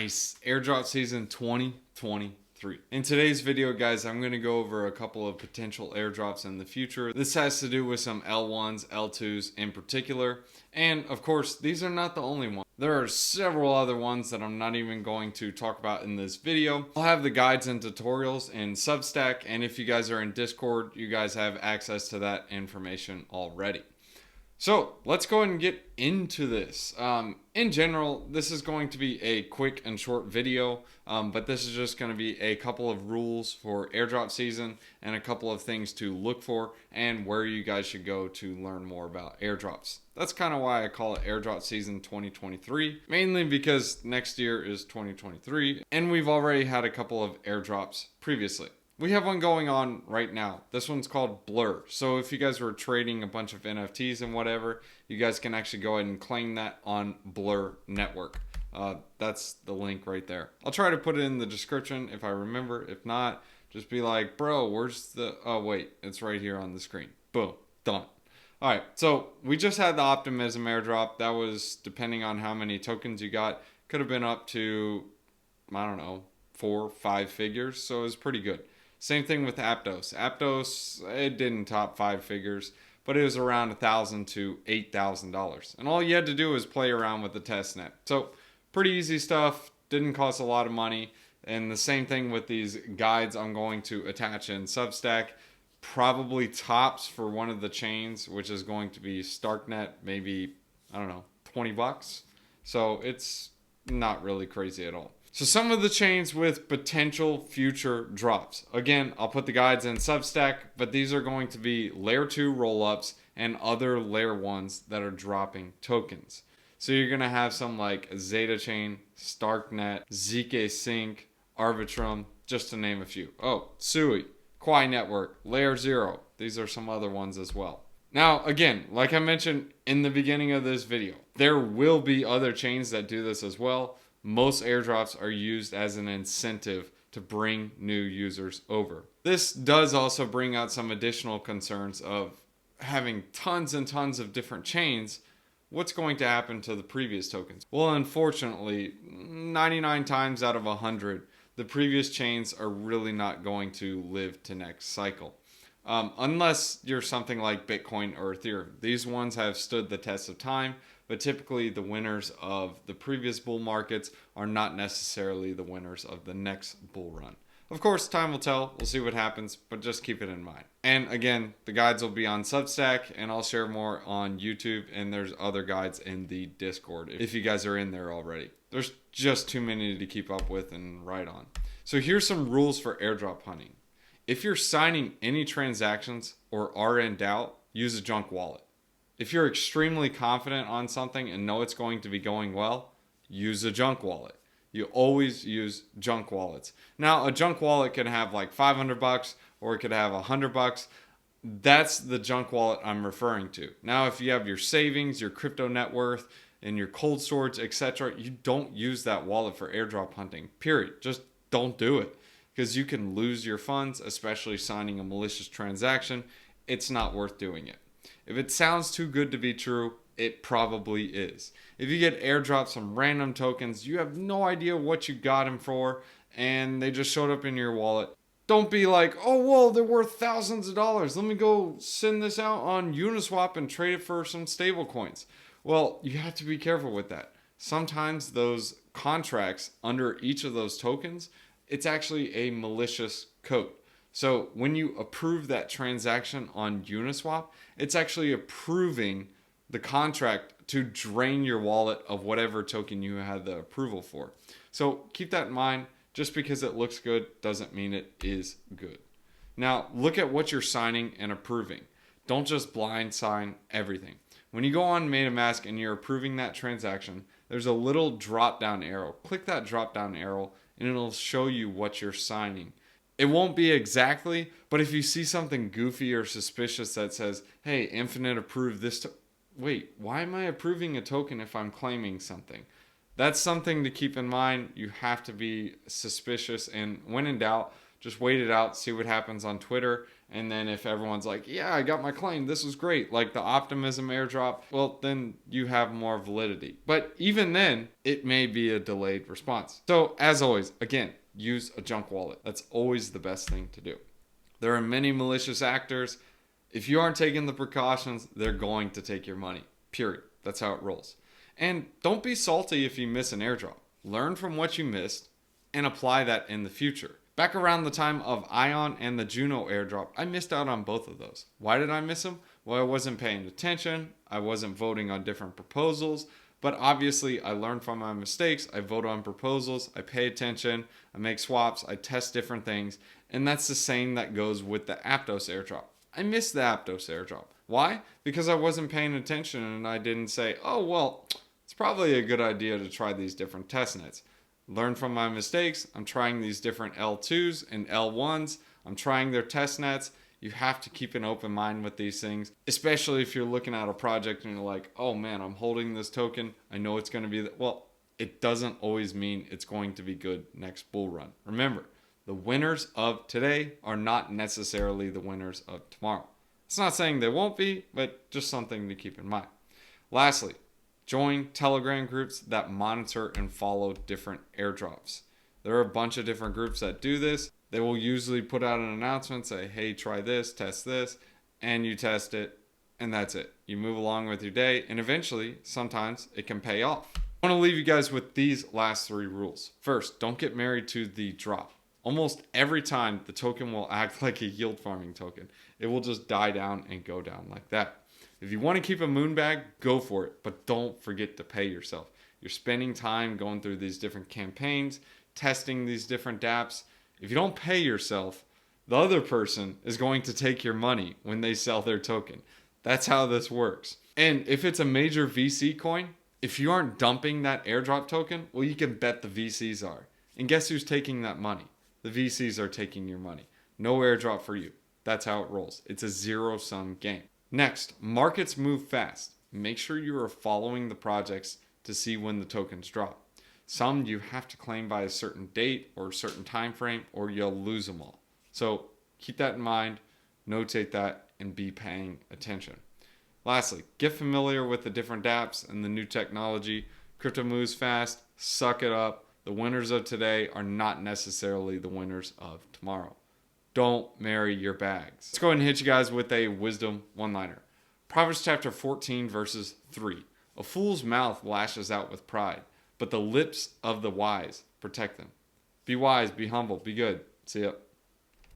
Nice. Airdrop season 2023. In today's video, guys, I'm going to go over a couple of potential airdrops in the future. This has to do with some L1s, L2s in particular. And of course, these are not the only ones. There are several other ones that I'm not even going to talk about in this video. I'll have the guides and tutorials in Substack. And if you guys are in Discord, you guys have access to that information already. So let's go ahead and get into this. In general, this is going to be a quick and short video, but this is just going to be a couple of rules for airdrop season and a couple of things to look for and where you guys should go to learn more about airdrops. That's kind of why I call it airdrop season 2023, mainly because next year is 2023 and we've already had a couple of airdrops previously. We have one going on right now. This one's called Blur. So if you guys were trading a bunch of NFTs and whatever, you guys can actually go ahead and claim that on Blur Network. That's the link right there. I'll try to put it in the description if I remember. If not, just be like, bro, where's the... Oh, wait. It's right here on the screen. Boom. Done. All right. So we just had the Optimism airdrop. That was, depending on how many tokens you got, could have been up to, I don't know, 4 or 5 figures. So it was pretty good. Same thing with Aptos. Aptos, it didn't top 5 figures, but it was around $1,000 to $8,000. And all you had to do was play around with the testnet. So pretty easy stuff, didn't cost a lot of money. And the same thing with these guides I'm going to attach in Substack. Probably tops for one of the chains, which is going to be Starknet, maybe, I don't know, 20 bucks. So it's not really crazy at all. So some of the chains with potential future drops. Again, I'll put the guides in Substack, but these are going to be layer 2 rollups and other layer 1s that are dropping tokens. So you're going to have some like Zeta Chain, Starknet, ZK Sync, Arbitrum, just to name a few. Oh, Sui, Quai Network, Layer 0. These are some other ones as well. Now, again, like I mentioned in the beginning of this video, there will be other chains that do this as well. Most airdrops are used as an incentive to bring new users over. This does also bring out some additional concerns of having tons and tons of different chains. What's going to happen to the previous tokens? Well, unfortunately, 99 times out of 100, the previous chains are really not going to live to next cycle. Unless you're something like Bitcoin or Ethereum. These ones have stood the test of time, but typically the winners of the previous bull markets are not necessarily the winners of the next bull run. Of course, time will tell. We'll see what happens, but just keep it in mind. And again, the guides will be on Substack, and I'll share more on YouTube, and there's other guides in the Discord if you guys are in there already. There's just too many to keep up with and write on. So here's some rules for airdrop hunting. If you're signing any transactions or are in doubt, use a junk wallet. If you're extremely confident on something and know it's going to be going well, use a junk wallet. You always use junk wallets. Now, a junk wallet can have like 500 bucks or it could have 100 bucks. That's the junk wallet I'm referring to. Now, if you have your savings, your crypto net worth, and your cold storage, etc., you don't use that wallet for airdrop hunting, period. Just don't do it. Because you can lose your funds, especially signing a malicious transaction. It's not worth doing it. If it sounds too good to be true, it probably is. If you get airdropped some random tokens, you have no idea what you got them for, and they just showed up in your wallet. Don't be like, oh, whoa, they're worth thousands of dollars. Let me go send this out on Uniswap and trade it for some stable coins. Well, you have to be careful with that. Sometimes those contracts under each of those tokens, it's actually a malicious code. So when you approve that transaction on Uniswap, it's actually approving the contract to drain your wallet of whatever token you had the approval for. So keep that in mind. Just because it looks good doesn't mean it is good. Now, look at what you're signing and approving. Don't just blind sign everything. When you go on MetaMask and you're approving that transaction, there's a little drop down arrow. Click that drop down arrow and it'll show you what you're signing. It won't be exactly, but if you see something goofy or suspicious that says, hey, Infinite approved this, wait, why am I approving a token if I'm claiming something? That's something to keep in mind. You have to be suspicious, and when in doubt, just wait it out, see what happens on Twitter, And then if everyone's like, yeah, I got my claim, this was great, like the optimism airdrop, well, then you have more validity. But even then, it may be a delayed response. So as always, again, use a junk wallet. That's always the best thing to do. There are many malicious actors. If you aren't taking the precautions, they're going to take your money. Period. That's how it rolls. And don't be salty if you miss an airdrop. Learn from what you missed and apply that in the future. Back around the time of Ion and the Juno airdrop, I missed out on both of those. Why did I miss them? Well, I wasn't paying attention. I wasn't voting on different proposals. But obviously, I learned from my mistakes. I vote on proposals. I pay attention. I make swaps. I test different things. And that's the same that goes with the Aptos airdrop. I missed the Aptos airdrop. Why? Because I wasn't paying attention and I didn't say, oh, well, it's probably a good idea to try these different test nets. Learn from my mistakes. I'm trying these different L2s and L1s. I'm trying their test nets. You have to keep an open mind with these things, especially if you're looking at a project and you're like, oh man, I'm holding this token. I know it's going to be, well, it doesn't always mean it's going to be good next bull run. Remember, the winners of today are not necessarily the winners of tomorrow. It's not saying they won't be, but just something to keep in mind. Lastly, join Telegram groups that monitor and follow different airdrops. There are a bunch of different groups that do this. They will usually put out an announcement, say, hey, try this, test this, and you test it, and that's it. You move along with your day, and eventually, sometimes it can pay off. I want to leave you guys with these last 3 rules. First, don't get married to the drop. Almost every time, the token will act like a yield farming token. It will just die down and go down like that. If you want to keep a moon bag, go for it, but don't forget to pay yourself. You're spending time going through these different campaigns, testing these different dApps. If you don't pay yourself, the other person is going to take your money when they sell their token. That's how this works. And if it's a major VC coin, if you aren't dumping that airdrop token, well, you can bet the VCs are. And guess who's taking that money? The VCs are taking your money. No airdrop for you. That's how it rolls. It's a zero-sum game. Next, markets move fast. Make sure you are following the projects to see when the tokens drop. Some you have to claim by a certain date or a certain time frame or you'll lose them all. So keep that in mind, notate that, and be paying attention. Lastly, get familiar with the different dApps and the new technology. Crypto moves fast, suck it up. The winners of today are not necessarily the winners of tomorrow. Don't marry your bags. Let's go ahead and hit you guys with a wisdom one-liner. Proverbs chapter 14 verses 3. A fool's mouth lashes out with pride, but the lips of the wise protect them. Be wise, be humble, be good. See ya.